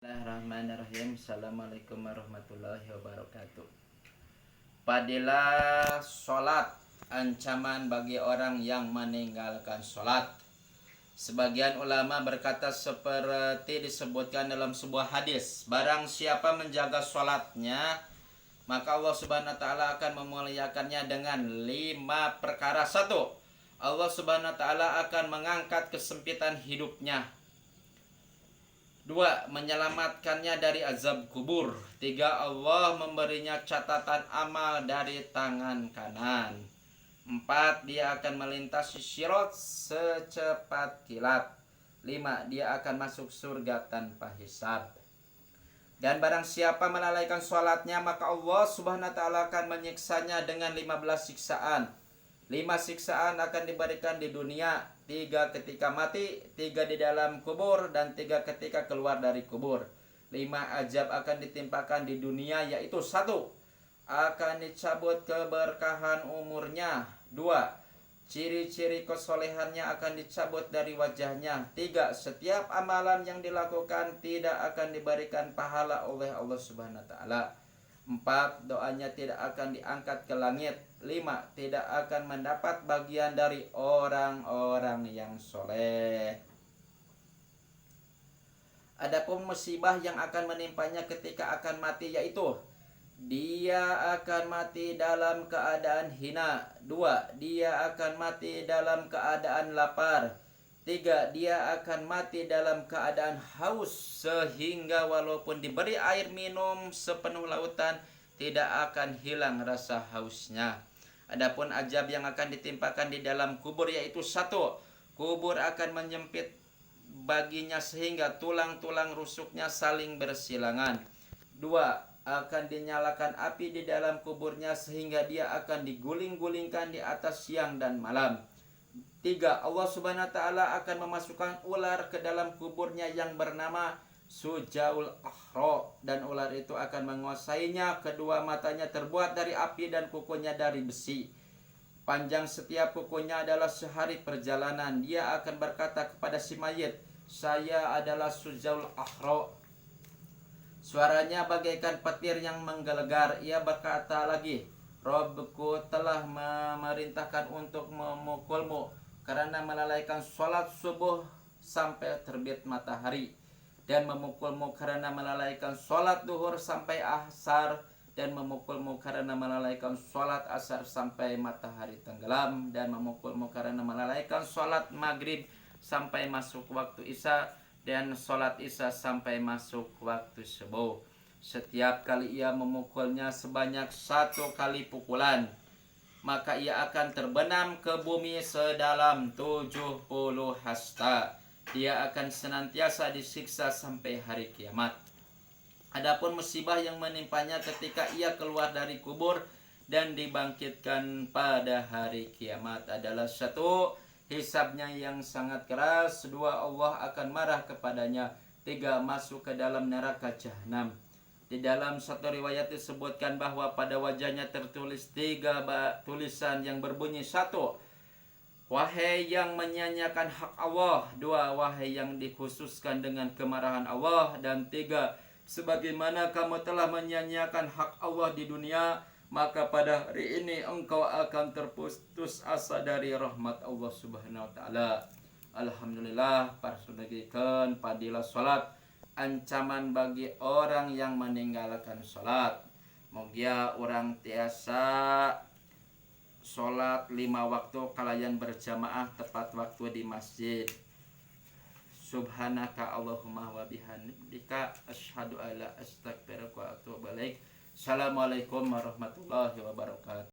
Bismillahirrahmanirrahim. Assalamualaikum warahmatullahi wabarakatuh. Fadilah sholat, ancaman bagi orang yang meninggalkan sholat. Sebagian ulama berkata seperti disebutkan dalam sebuah hadis, barang siapa menjaga sholatnya, maka Allah subhanahu wa ta'ala akan memuliakannya dengan 5 perkara. 1. Allah subhanahu wa ta'ala akan mengangkat kesempitan hidupnya. 2. Menyelamatkannya dari azab kubur. 3. Allah memberinya catatan amal dari tangan kanan. 4. Dia akan melintasi sirat secepat kilat. 5. Dia akan masuk surga tanpa hisab. Dan barang siapa melalaikan sholatnya, maka Allah subhanahu wa ta'ala akan menyiksanya dengan 15 siksaan. 5 siksaan akan diberikan di dunia, 3 ketika mati, 3 di dalam kubur, dan 3 ketika keluar dari kubur. 5 azab akan ditimpakan di dunia, yaitu 1. Akan dicabut keberkahan umurnya. 2. Ciri-ciri kesolehannya akan dicabut dari wajahnya. 3. Setiap amalan yang dilakukan tidak akan diberikan pahala oleh Allah subhanahu wa ta'ala. 4. Doanya tidak akan diangkat ke langit. 5. Tidak akan mendapat bagian dari orang-orang yang soleh. Adapun musibah yang akan menimpanya ketika akan mati, yaitu dia akan mati dalam keadaan hina. 2. Dia akan mati dalam keadaan lapar. 3. Dia akan mati dalam keadaan haus, sehingga walaupun diberi air minum sepenuh lautan, tidak akan hilang rasa hausnya. Adapun azab yang akan ditimpakan di dalam kubur, yaitu 1. Kubur akan menyempit baginya sehingga tulang-tulang rusuknya saling bersilangan. 2. Akan dinyalakan api di dalam kuburnya sehingga dia akan diguling-gulingkan di atas siang dan malam. 3. Allah subhanahu wa ta'ala akan memasukkan ular ke dalam kuburnya yang bernama Sujaul Akhro, dan ular itu akan menguasainya. Kedua matanya terbuat dari api dan kukunya dari besi. Panjang setiap kukunya adalah sehari perjalanan. Dia akan berkata kepada si mayit, "Saya adalah Sujaul Akhro." Suaranya bagaikan petir yang menggelegar. Ia berkata lagi, "Robku telah memerintahkan untuk memukulmu karena melalaikan sholat subuh sampai terbit matahari, dan memukulmu karena melalaikan sholat duhur sampai asar, dan memukulmu karena melalaikan sholat asar sampai matahari tenggelam, dan memukulmu karena melalaikan sholat maghrib sampai masuk waktu isya, dan sholat isya sampai masuk waktu subuh. Setiap kali ia memukulnya sebanyak 1 kali pukulan, maka ia akan terbenam ke bumi sedalam 70 hasta. Dia akan senantiasa disiksa sampai hari kiamat. Adapun musibah yang menimpanya ketika ia keluar dari kubur dan dibangkitkan pada hari kiamat adalah 1. Hisabnya yang sangat keras. 2. Allah akan marah kepadanya. 3. Masuk ke dalam neraka jahanam. Di dalam satu riwayat disebutkan bahwa pada wajahnya tertulis 3 tulisan yang berbunyi: 1. Wahai yang menyanyiakan hak Allah. 2. Wahai yang dikhususkan dengan kemarahan Allah. Dan 3. Sebagaimana kamu telah menyanyiakan hak Allah di dunia, maka pada hari ini engkau akan terputus asa dari rahmat Allah subhanahu wa ta'ala. Alhamdulillah, para sudagikan fadilah sholat, ancaman bagi orang yang meninggalkan sholat. Mogia orang tiasa sholat 5 waktu kalayan berjamaah tepat waktu di masjid. Subhanaka Allahumma wa bihamdika asyhadu alla astaghfiruka wa atubu ilaik. Assalamualaikum warahmatullahi wabarakatuh.